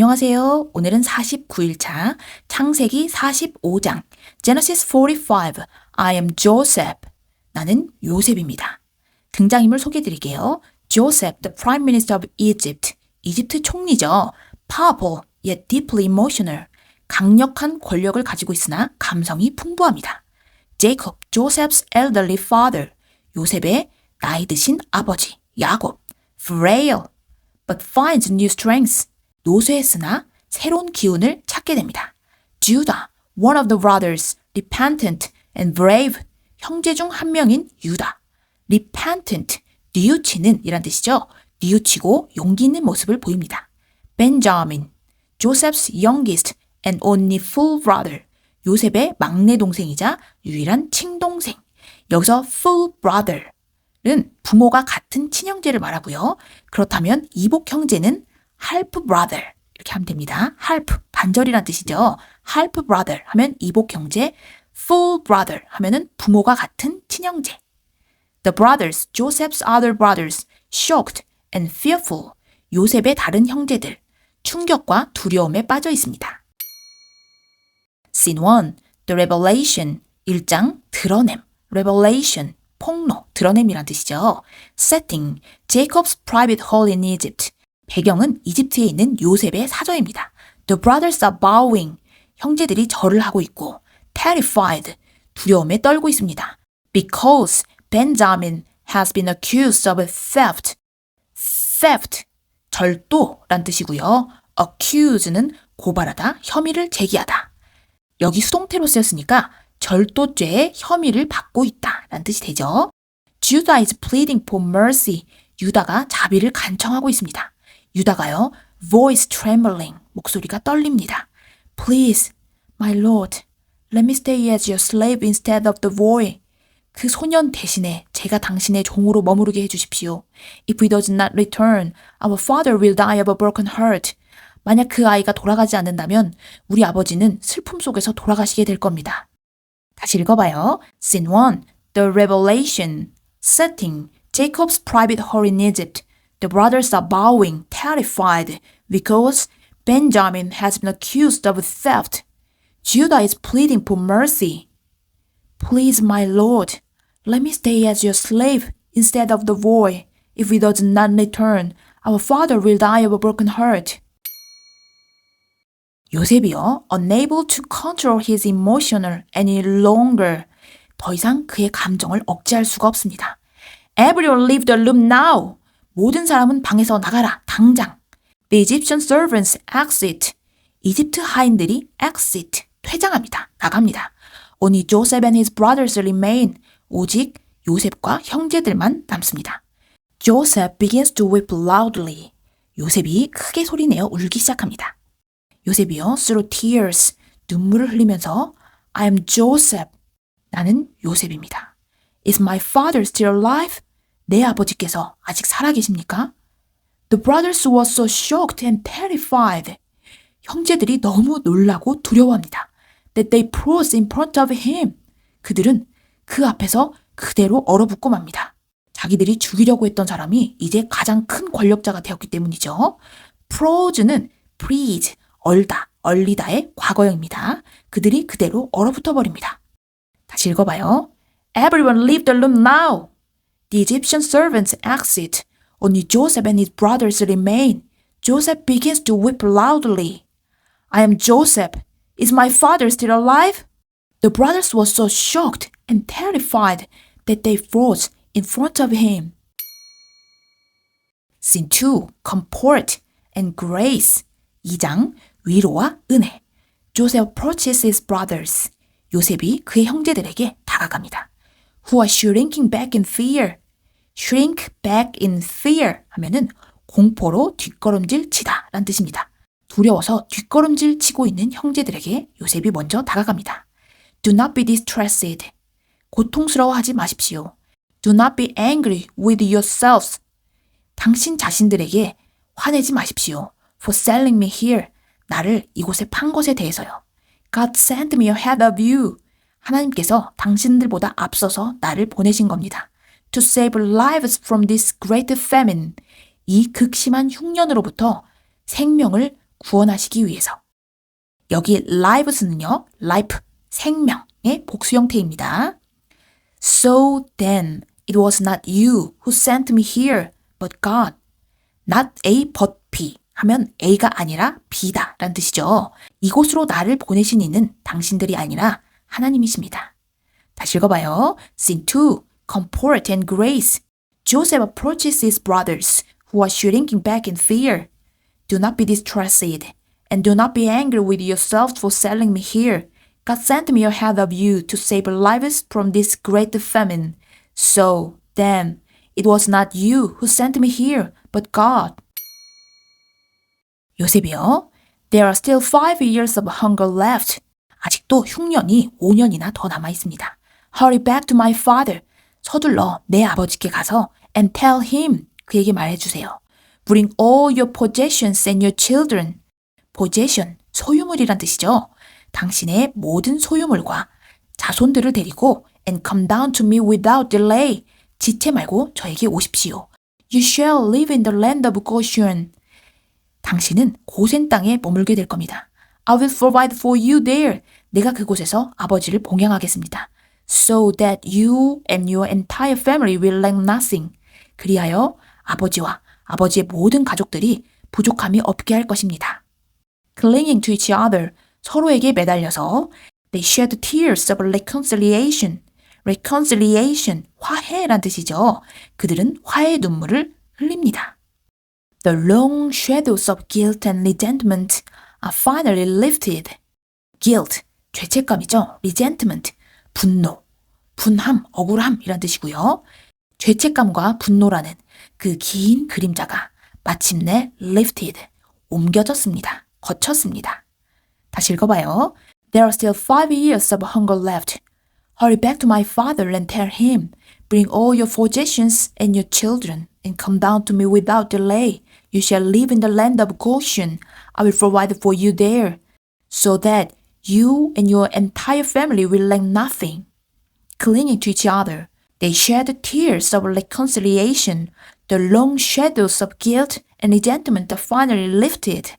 안녕하세요. 오늘은 49일차 창세기 45장 Genesis 45 I am Joseph 나는 요셉입니다. 등장인물 소개해드릴게요. Joseph, the Prime Minister of Egypt 이집트 총리죠. Powerful yet deeply emotional 강력한 권력을 가지고 있으나 감성이 풍부합니다. Jacob, Joseph's elderly father 요셉의 나이 드신 아버지 야곱 Frail but finds new strength 노쇠했으나 새로운 기운을 찾게 됩니다. Judah, one of the brothers, repentant and brave. 형제 중 한 명인 유다. repentant, 뉘우치는 이란 뜻이죠. 뉘우치고 용기 있는 모습을 보입니다. Benjamin, Joseph's youngest and only full brother. 요셉의 막내 동생이자 유일한 친동생. 여기서 full brother는 부모가 같은 친형제를 말하고요. 그렇다면 이복 형제는 half brother 이렇게 하면 됩니다. half 반절이란 뜻이죠. half brother 하면 이복 형제, full brother 하면은 부모가 같은 친형제. The brothers, Joseph's other brothers, shocked and fearful. 요셉의 다른 형제들, 충격과 두려움에 빠져 있습니다. Scene 1, the revelation, 1장 드러냄, revelation, 폭로, 드러냄이란 뜻이죠. Setting, Jacob's private hall in Egypt. 배경은 이집트에 있는 요셉의 사저입니다. The brothers are bowing. 형제들이 절을 하고 있고 terrified. 두려움에 떨고 있습니다. Because Benjamin has been accused of theft. theft. 절도란 뜻이고요. accuse는 고발하다, 혐의를 제기하다. 여기 수동태로 쓰였으니까 절도죄의 혐의를 받고 있다라는 뜻이 되죠. Judah is pleading for mercy. 유다가 자비를 간청하고 있습니다. 유다가요, voice trembling, 목소리가 떨립니다. Please, my lord, let me stay as your slave instead of the boy. 그 소년 대신에 제가 당신의 종으로 머무르게 해주십시오. If he does not return, our father will die of a broken heart. 만약 그 아이가 돌아가지 않는다면 우리 아버지는 슬픔 속에서 돌아가시게 될 겁니다. 다시 읽어봐요. Scene 1, the revelation, setting, Jacob's private hall in Egypt. The brothers are bowing, terrified, because Benjamin has been accused of theft. Judah is pleading for mercy. Please, my lord, let me stay as your slave instead of the boy. If he does not return, our father will die of a broken heart. 요셉이요, unable to control his emotional any longer. 더 이상 그의 감정을 억제할 수가 없습니다. Everyone leave the room now. 모든 사람은 방에서 나가라, 당장. The Egyptian servants exit. 이집트 하인들이 exit, 퇴장합니다. 나갑니다. Only Joseph and his brothers remain. 오직 요셉과 형제들만 남습니다. Joseph begins to weep loudly. 요셉이 크게 소리내어 울기 시작합니다. 요셉이요, through tears, 눈물을 흘리면서 I am Joseph. 나는 요셉입니다. Is my father still alive? 내 아버지께서 아직 살아계십니까? The brothers were so shocked and terrified. 형제들이 너무 놀라고 두려워합니다. That they froze in front of him. 그들은 그 앞에서 그대로 얼어붙고 맙니다. 자기들이 죽이려고 했던 사람이 이제 가장 큰 권력자가 되었기 때문이죠. froze는 freeze, 얼다, 얼리다의 과거형입니다. 그들이 그대로 얼어붙어 버립니다. 다시 읽어봐요. Everyone leave the room now. The Egyptian servants exit. Only Joseph and his brothers remain. Joseph begins to weep loudly. I am Joseph. Is my father still alive? The brothers were so shocked and terrified that they froze in front of him. Scene 2. Comfort and grace. 2장 위로와 은혜. Joseph approaches his brothers. 요셉이 그의 형제들에게 다가갑니다. Who are shrinking back in fear. Shrink back in fear 하면은 공포로 뒷걸음질 치다 라는 뜻입니다. 두려워서 뒷걸음질 치고 있는 형제들에게 요셉이 먼저 다가갑니다. Do not be distressed. 고통스러워하지 마십시오. Do not be angry with yourselves. 당신 자신들에게 화내지 마십시오. For selling me here. 나를 이곳에 판 것에 대해서요. God sent me ahead of you. 하나님께서 당신들보다 앞서서 나를 보내신 겁니다. To save lives from this great famine. 이 극심한 흉년으로부터 생명을 구원하시기 위해서. 여기 lives는요, life, 생명의 복수 형태입니다. So then, it was not you who sent me here, but God. Not A, but B. 하면 A가 아니라 B다 라는 뜻이죠. 이곳으로 나를 보내신 이는 당신들이 아니라 하나님이십니다. 다시 읽어봐요. Scene 2. Comfort and grace. Joseph approaches his brothers, who are shrinking back in fear. Do not be distressed, and do not be angry with yourselves for selling me here. God sent me ahead of you to save lives from this great famine. So, then, it was not you who sent me here, but God. 요셉이요. There are still 5 years of hunger left. 아직도 흉년이 5년이나 더 남아 있습니다. Hurry back to my father. 서둘러 내 아버지께 가서 and tell him. 그에게 말해주세요. Bring all your possessions and your children. possession, 소유물이란 뜻이죠. 당신의 모든 소유물과 자손들을 데리고 and come down to me without delay. 지체 말고 저에게 오십시오. You shall live in the land of Goshen. 당신은 고센 땅에 머물게 될 겁니다. I will provide for you there. 내가 그곳에서 아버지를 봉양하겠습니다. So that you and your entire family will lack nothing. 그리하여 아버지와 아버지의 모든 가족들이 부족함이 없게 할 것입니다. Clinging to each other. 서로에게 매달려서 They shed tears of reconciliation. reconciliation, 화해란 뜻이죠. 그들은 화해의 눈물을 흘립니다. The long shadows of guilt and resentment are finally lifted. guilt, 죄책감이죠. resentment, 분노, 분함, 억울함이란 뜻이고요. 죄책감과 분노라는 그 긴 그림자가 마침내 lifted, 옮겨졌습니다. 거쳤습니다. 다시 읽어봐요. There are still 5 years of hunger left. Hurry back to my father and tell him, bring all your possessions and your children and come down to me without delay. You shall live in the land of Goshen. I will provide for you there, so that you and your entire family will lack nothing. Clinging to each other, they shed tears of reconciliation. The long shadows of guilt and resentment are finally lifted.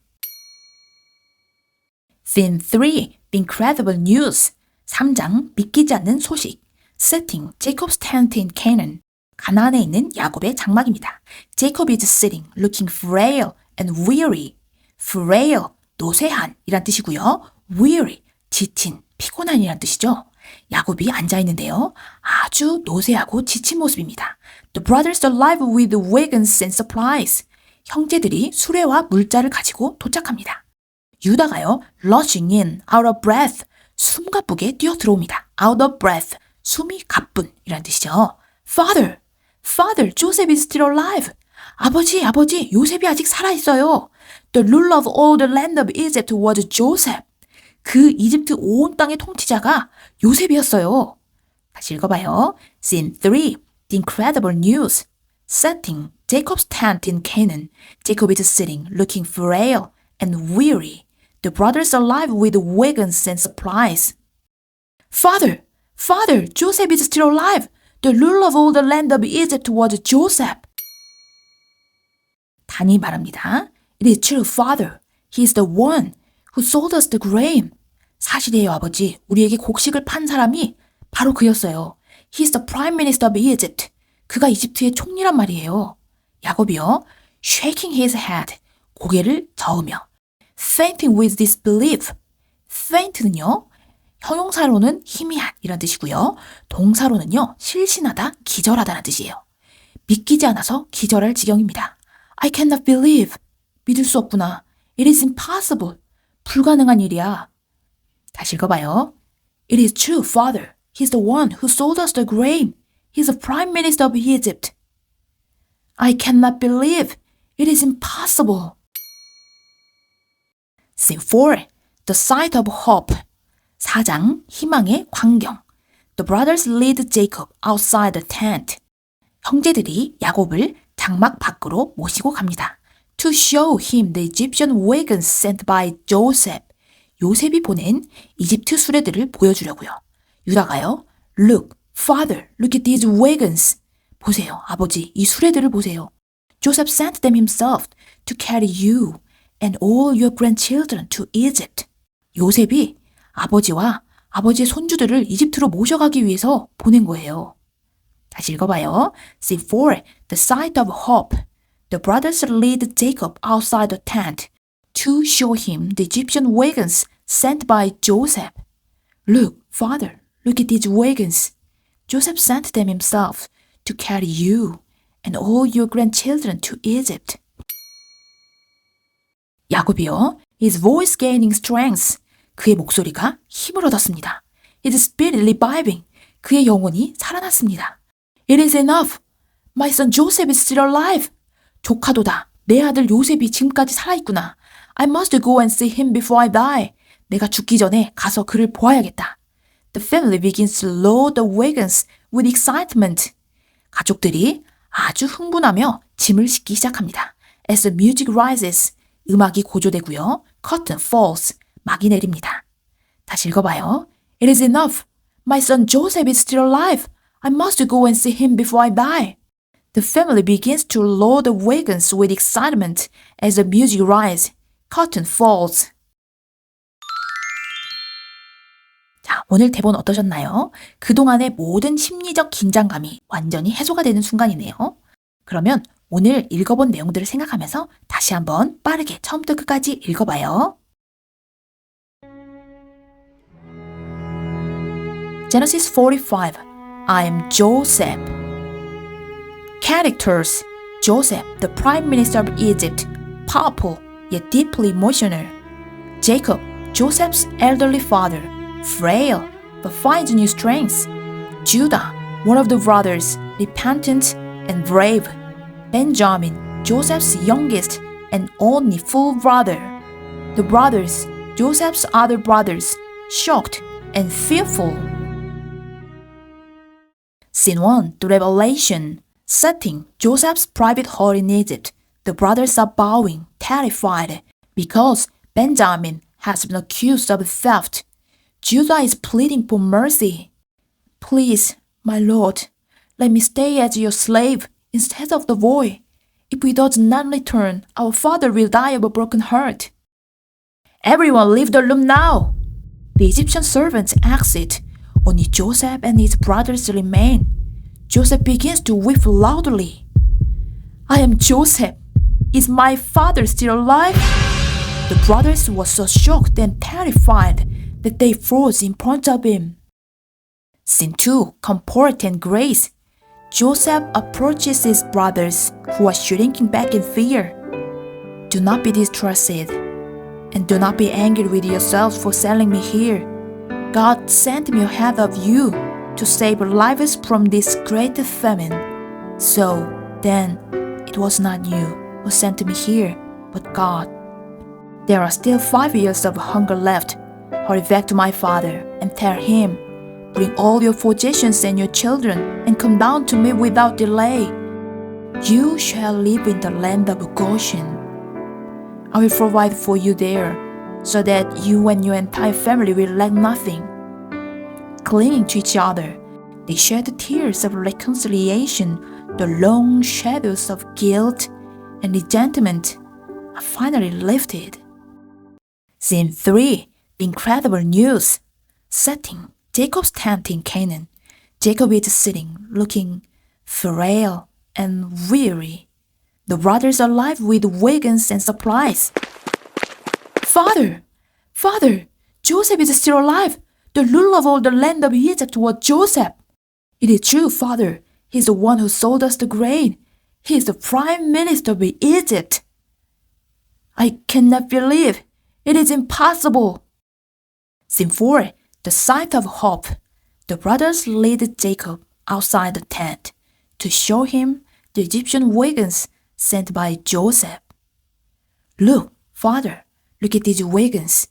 Scene 3. The incredible news. 3장 믿기지 않는 소식. Setting. Jacob's tent in Canaan. 가나안에 있는 야곱의 장막입니다. Jacob is sitting, looking frail and weary. frail, 노쇠한 이란 뜻이고요. weary, 지친, 피곤한 이란 뜻이죠. 야곱이 앉아있는데요. 아주 노쇠하고 지친 모습입니다. The brothers arrive with wagons and supplies. 형제들이 수레와 물자를 가지고 도착합니다. 유다가요. rushing in, out of breath. 숨가쁘게 뛰어 들어옵니다. out of breath, 숨이 가쁜 이란 뜻이죠. Father, Father, Joseph is still alive. 아버지, 아버지, 요셉이 아직 살아있어요. The ruler of all the land of Egypt was Joseph. 그 이집트 온 땅의 통치자가 요셉이었어요. 다시 읽어봐요. Scene 3. The incredible news. Setting. Jacob's tent in Canaan. Jacob is sitting, looking frail and weary. The brothers arrive with wagons and supplies. Father, Father, Joseph is still alive. The ruler of all the land of Egypt was Joseph. 단이 말합니다. It is true, Father. He is the one who sold us the grain. 사실이에요, 아버지. 우리에게 곡식을 판 사람이 바로 그였어요. He is the prime minister of Egypt. 그가 이집트의 총리란 말이에요. 야곱이요. Shaking his head. 고개를 저으며. Fainting with disbelief. faint는요. 형용사로는 희미한 이란 뜻이고요. 동사로는요. 실신하다, 기절하다는 뜻이에요. 믿기지 않아서 기절할 지경입니다. I cannot believe. 믿을 수 없구나. It is impossible. 불가능한 일이야. 다시 읽어봐요. It is true, Father. He's the one who sold us the grain. He's the prime minister of Egypt. I cannot believe. It is impossible. Scene 4. The sight of hope. 4장 희망의 광경. The brothers lead Jacob outside the tent. 형제들이 야곱을 장막 밖으로 모시고 갑니다. To show him the Egyptian wagons sent by Joseph. 요셉이 보낸 이집트 수레들을 보여주려고요. 유다가요. Look, father, look at these wagons. 보세요, 아버지, 이 수레들을 보세요. Joseph sent them himself to carry you and all your grandchildren to Egypt. 요셉이 아버지와 아버지의 손주들을 이집트로 모셔가기 위해서 보낸 거예요. 다시 읽어봐요. Scene 4. The sight of hope. The brothers lead Jacob outside the tent to show him the Egyptian wagons sent by Joseph. Look, father, look at these wagons. Joseph sent them himself to carry you and all your grandchildren to Egypt. 야곱이요. His voice gaining strength. 그의 목소리가 힘을 얻었습니다. His spirit reviving. 그의 영혼이 살아났습니다. It is enough. My son Joseph is still alive. 조카도다. 내 아들 요셉이 지금까지 살아있구나. I must go and see him before I die. 내가 죽기 전에 가서 그를 보아야겠다. The family begins to load the wagons with excitement. 가족들이 아주 흥분하며 짐을 싣기 시작합니다. As the music rises, 음악이 고조되고요. Curtain falls, 막이 내립니다. 다시 읽어봐요. It is enough. My son Joseph is still alive. I must go and see him before I die. The family begins to load the wagons with excitement as the music rises. Curtain falls. 자, 오늘 대본 어떠셨나요? 그동안의 모든 심리적 긴장감이 완전히 해소가 되는 순간이네요. 그러면 오늘 읽어본 내용들을 생각하면서 다시 한번 빠르게 처음부터 끝까지 읽어봐요. Genesis 45. I am Joseph. Characters. Joseph, the Prime Minister of Egypt, powerful yet deeply emotional. Jacob, Joseph's elderly father, frail but finds new strength. Judah, one of the brothers, repentant and brave. Benjamin, Joseph's youngest and only full brother. The brothers, Joseph's other brothers, shocked and fearful. Scene 1. The Revelation. Setting. Joseph's private hall in Egypt. The brothers are bowing, terrified, because Benjamin has been accused of theft. Judah is pleading for mercy. Please, my lord, let me stay as your slave instead of the boy. If he does not return, our father will die of a broken heart. Everyone leave the room now. The Egyptian servants exit. Only Joseph and his brothers remain. Joseph begins to weep loudly. I am Joseph. Is my father still alive? The brothers were so shocked and terrified that they froze in front of him. Scene 2. Comfort and Grace. Joseph approaches his brothers, who are shrinking back in fear. Do not be distressed, and do not be angry with yourselves for selling me here. God sent me ahead of you to save lives from this great famine. So then, it was not you who sent me here, but God. There are still 5 years of hunger left. Hurry back to my father and tell him, bring all your physicians and your children and come down to me without delay. You shall live in the land of Goshen. I will provide for you there, so that you and your entire family will lack nothing. Clinging to each other, they shed the tears of reconciliation. The long shadows of guilt and resentment are finally lifted. Scene 3. The incredible news. Setting. Jacob's tent in Canaan. Jacob is sitting, looking frail and weary. The brothers are alive with wagons and supplies. Father! Father! Joseph is still alive! The ruler of all the land of Egypt was Joseph. It is true, Father. He's the one who sold us the grain. He is the prime minister of Egypt. I cannot believe. It is impossible. Scene 4. The sight of hope. The brothers lead Jacob outside the tent to show him the Egyptian wagons sent by Joseph. Look, Father, look at these wagons.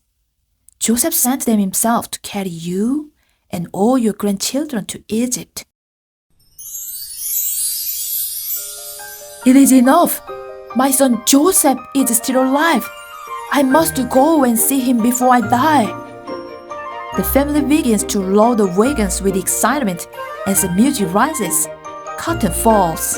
Joseph sent them himself to carry you and all your grandchildren to Egypt. It is enough. My son Joseph is still alive. I must go and see him before I die. The family begins to load the wagons with excitement as the music rises. Curtain falls.